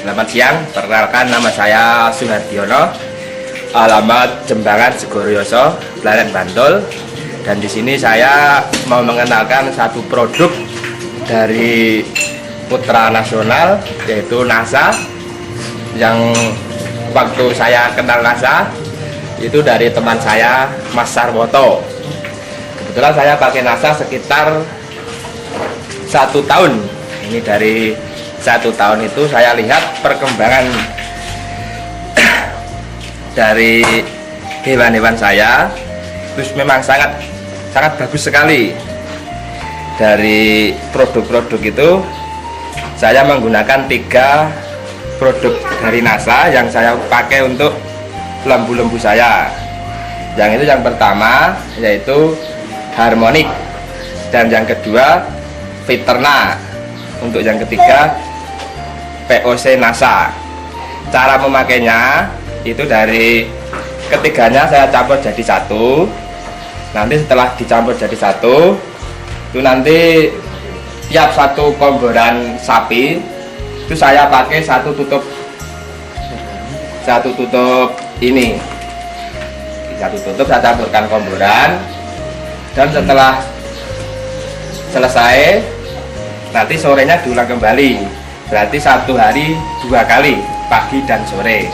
Selamat siang, perkenalkan nama saya Sunardiono, alamat Jembangan Segoroyoso, Pleret Bantul. Dan di sini saya mau mengenalkan satu produk dari putra nasional, yaitu NASA. Yang waktu saya kenal NASA itu dari teman saya, Mas Sarwoto. Kebetulan saya pakai NASA sekitar 1 tahun. Ini dari 1 tahun itu saya lihat perkembangan dari hewan-hewan saya, terus memang sangat bagus sekali. Dari produk-produk itu saya menggunakan 3 produk dari NASA yang saya pakai untuk lembu-lembu saya. Yang itu yang pertama yaitu Harmonic, dan yang kedua Viterna, untuk yang ketiga POC NASA. Cara memakainya itu dari ketiganya saya campur jadi satu. Nanti setelah dicampur jadi satu, itu nanti tiap satu komboran sapi itu saya pakai satu tutup ini. Satu tutup saya campurkan komboran, dan setelah selesai nanti sorenya diulang kembali. Berarti 1 hari 2 kali, pagi dan sore.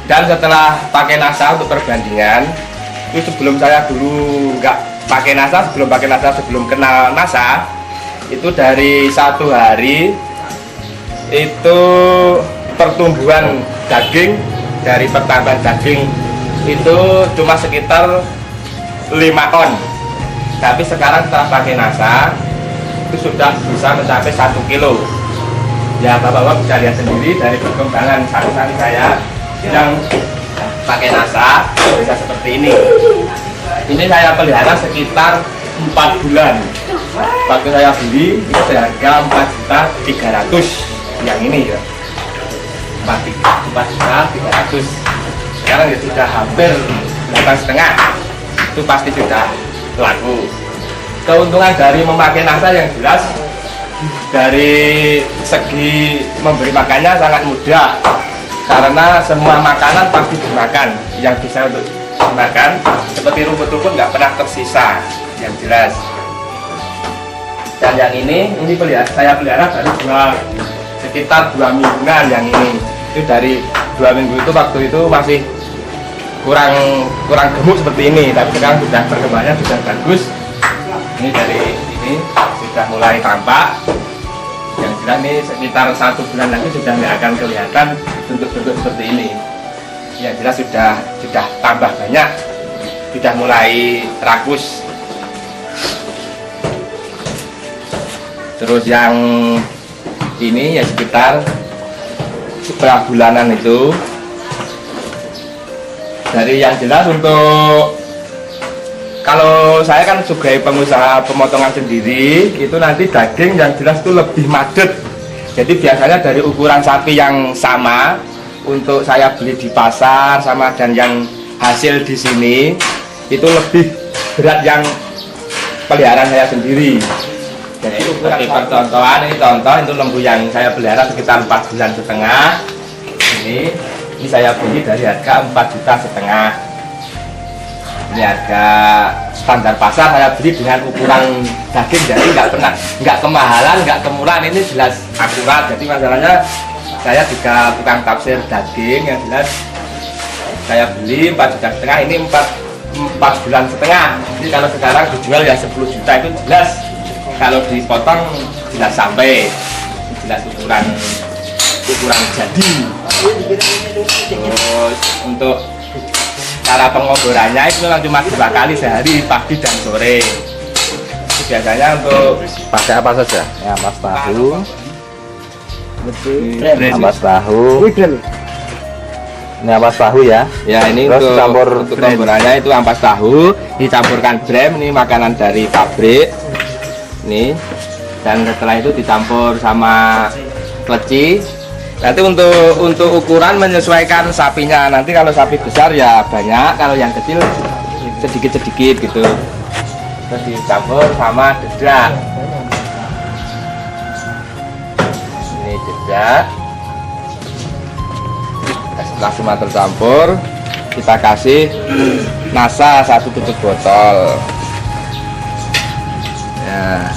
Dan setelah pakai NASA untuk perbandingan, itu sebelum saya dulu nggak pakai NASA, sebelum kenal NASA, itu dari 1 hari itu pertumbuhan daging, dari pertambahan daging itu cuma sekitar 5 on. Tapi sekarang setelah pakai NASA itu sudah bisa mencapai 1 kilo. Ya, bapak-bapak bisa lihat sendiri dari perkembangan sapi-sapi saya yang pakai NASA bisa seperti ini. Ini saya pelihara sekitar 4 bulan. Waktu saya beli itu seharga 4.300.000 yang ini ya, 4.300.000. Sekarang ya sudah hampir 8,5, itu pasti sudah laku. Keuntungan dari memakai NASA yang jelas dari segi memberi makannya sangat mudah, karena semua makanan pasti dimakan. Yang bisa untuk dimakan seperti rumput-rumput nggak pernah tersisa, yang jelas. Dan yang ini saya pelihara baru sekitar 2 mingguan. Yang ini itu dari 2 minggu itu, waktu itu masih kurang gemuk seperti ini, tapi sekarang sudah perkembangannya sudah bagus. Ini dari ini sudah mulai tampak. Yang jelas ini sekitar 1 bulan lagi sudah nggak akan kelihatan bentuk-bentuk seperti ini. Yang jelas sudah tambah banyak, sudah mulai rakus. Terus yang ini ya sekitar setelah bulanan itu. Dari yang jelas, untuk kalau saya kan sebagai pengusaha pemotongan sendiri, itu nanti daging yang jelas itu lebih madet. Jadi biasanya dari ukuran sapi yang sama, untuk saya beli di pasar sama dan yang hasil di sini itu lebih berat yang peliharaan saya sendiri. Jadi ukuran percontohan, ini contoh itu lembu yang saya pelihara sekitar 4,5 bulan. Ini saya beli dari harga 4,5 juta. Ini harga standar pasar, saya beli dengan ukuran daging, jadi nggak kemahalan, nggak kemurahan, ini jelas akurat. Jadi masalahnya saya juga tukang tafsir daging, yang jelas saya beli 4,5 juta, ini 4,5 bulan. Jadi kalau sekarang dijual ya 10 juta, itu jelas kalau dipotong jelas sampai, jelas ukuran jadi. Terus untuk cara pengomborannya itu memang cuma 2 kali sehari, pagi dan sore. Itu biasanya untuk pakai apa saja? Ya, ampas tahu, ampas tahu. Ini ampas tahu ya. Ya, ini terus untuk pengomborannya itu ampas tahu, dicampurkan brem, ini makanan dari pabrik. Nih. Dan setelah itu dicampur sama kleci. Nanti untuk ukuran menyesuaikan sapinya. Nanti kalau sapi besar ya banyak, kalau yang kecil sedikit-sedikit gitu. Terus dicampur sama dedak. Ini dedak. Setelah semua tercampur, kita kasih nasa 1 tutup botol. Ya,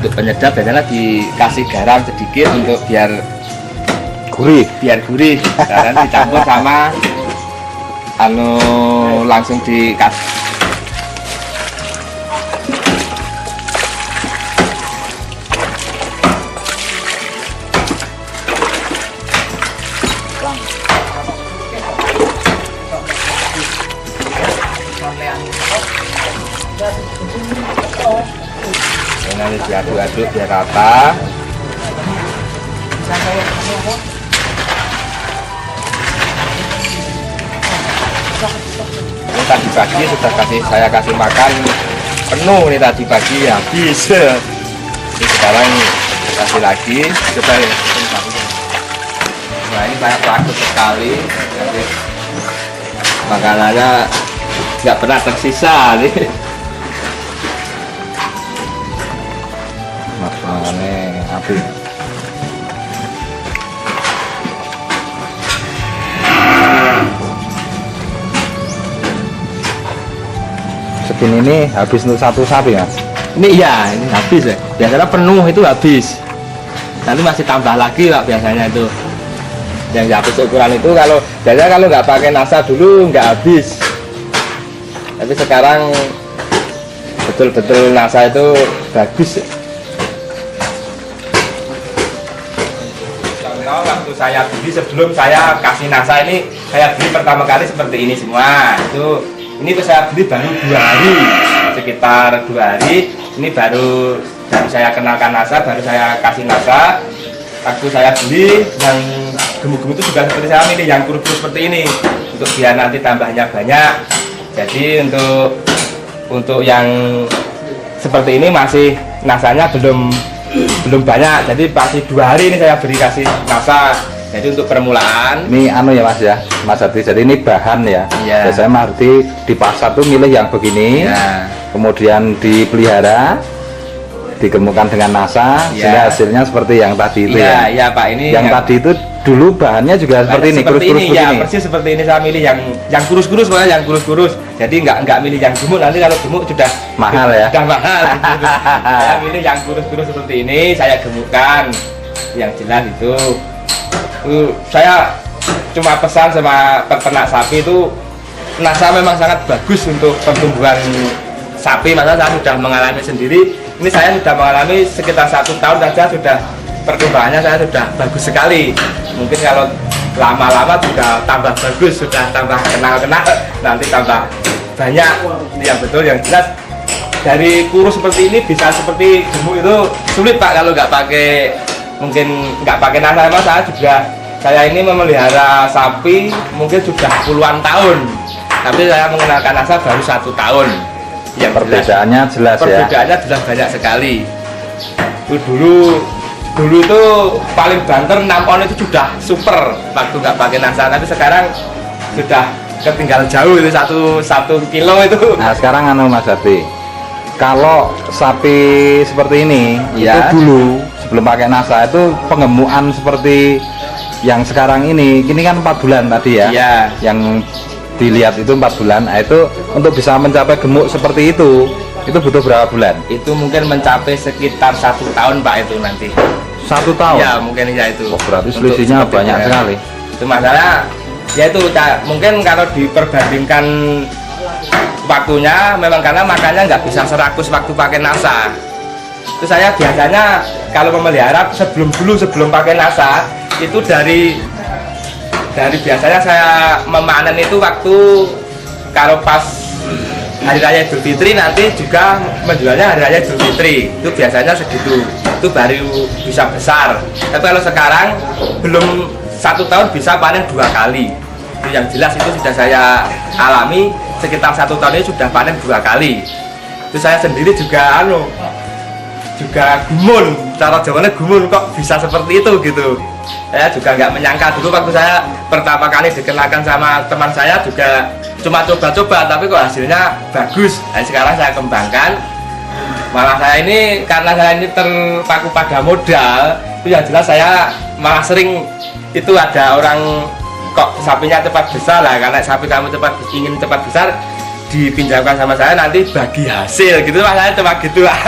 untuk penyedap biasanya dikasih garam sedikit untuk biar gurih, karena dicampur sama langsung dikasih. Nanti diaduk-aduk biar rata. Ini tadi pagi sudah saya kasih makan penuh nih, tadi pagi habis. Jadi sekarang kasih lagi. Coba ya. Nah ini sangat bagus sekali. Jadi makanannya nggak pernah tersisa nih. Makanannya api. Segini ini habis untuk 1 sapi ya? Ini iya, ini habis ya. Biasanya penuh itu habis. Nanti masih tambah lagi Pak biasanya itu. Yang habis ukuran itu kalau biasanya kalau nggak pakai nasa dulu nggak habis. Tapi sekarang betul-betul nasa itu bagus. Contoh waktu saya beli, sebelum saya kasih nasa ini, saya beli pertama kali seperti ini semua. Ini saya beli baru 2 hari, sekitar 2 hari. Ini baru saya kenalkan nasa, baru saya kasih nasa. Waktu saya beli yang gemuk-gemuk itu juga seperti saya milih yang kurus-kurus seperti ini, untuk biar nanti tambahnya banyak. Jadi untuk yang seperti ini masih nasanya belum banyak. Jadi masih 2 hari ini saya beri kasih nasa. Jadi untuk permulaan. Ini ya Mas ya, Mas Ardi. Jadi ini bahan ya. Iya. Biasanya Mas Ardi di pasar tuh milih yang begini. Ya. Kemudian dipelihara, digemukkan dengan nasa, sehingga hasilnya seperti yang tadi itu ya. Iya Pak, ini yang tadi itu dulu bahannya juga seperti ini, kurus-kurus ya, begini. persis seperti ini. Saya milih yang kurus-kurus, pokoknya yang kurus-kurus. Jadi nggak milih yang gemuk, nanti kalau gemuk sudah mahal ya. Sudah mahal. Gitu. Saya milih yang kurus-kurus seperti ini, saya gemukkan yang jelas itu. Saya cuma pesan sama peternak sapi itu, nasa memang sangat bagus untuk pertumbuhan sapi. Masa saya sudah mengalami sendiri. Ini saya sudah mengalami sekitar 1 tahun saja, sudah perkembangannya saya sudah bagus sekali. Mungkin kalau lama-lama sudah tambah bagus, sudah tambah kenal-kenal, nanti tambah banyak. Ini yang betul, yang jelas dari kurus seperti ini bisa seperti gemuk itu sulit Pak kalau nggak pakai, mungkin nggak pakai nasa. Saya ini memelihara sapi mungkin sudah puluhan tahun, tapi saya mengenalkan nasa baru 1 tahun. Yang perbedaannya jelas ya. Perbedaannya jelas banyak sekali. Itu dulu itu paling banter 6 on itu sudah super waktu nggak pakai nasa, tapi sekarang sudah ketinggal jauh itu 1 kilo itu. Nah sekarang Mas Ardi, kalau sapi seperti ini ya, itu dulu sebelum pakai nasa itu pengemukan seperti yang sekarang ini kan 4 bulan tadi ya, yang dilihat itu 4 bulan. Nah, itu untuk bisa mencapai gemuk seperti itu butuh berapa bulan? Itu mungkin mencapai sekitar 1 tahun Pak, itu nanti 1 tahun? Ya mungkin ya itu. Oh, berarti selisihnya banyak sekali. Itu masalah ya, itu mungkin kalau diperbandingkan waktunya, memang karena makannya nggak bisa serakus waktu pakai nasa. Itu saya biasanya kalau memelihara sebelum pakai nasa itu dari biasanya saya memanen itu waktu kalau pas hari raya Idul Fitri, nanti juga menjualnya hari raya Idul Fitri, itu biasanya segitu, itu baru bisa besar. Tapi kalau sekarang belum 1 tahun bisa panen 2 kali. Itu yang jelas, itu sudah saya alami, sekitar 1 tahun ini sudah panen 2 kali. Itu saya sendiri juga juga gumun, cara Jawanya gumun kok bisa seperti itu gitu. Saya juga nggak menyangka dulu waktu saya pertama kali dikenalkan sama teman saya juga cuma coba-coba, tapi kok hasilnya bagus. Dan sekarang saya kembangkan, malah saya ini karena saya ini terpaku pada modal, itu yang jelas saya malah sering itu ada orang kok sapinya cepat besar lah, karena sapi kamu ingin cepat besar dipinjamkan sama saya nanti bagi hasil gitu, mas saya cuma gitu lah.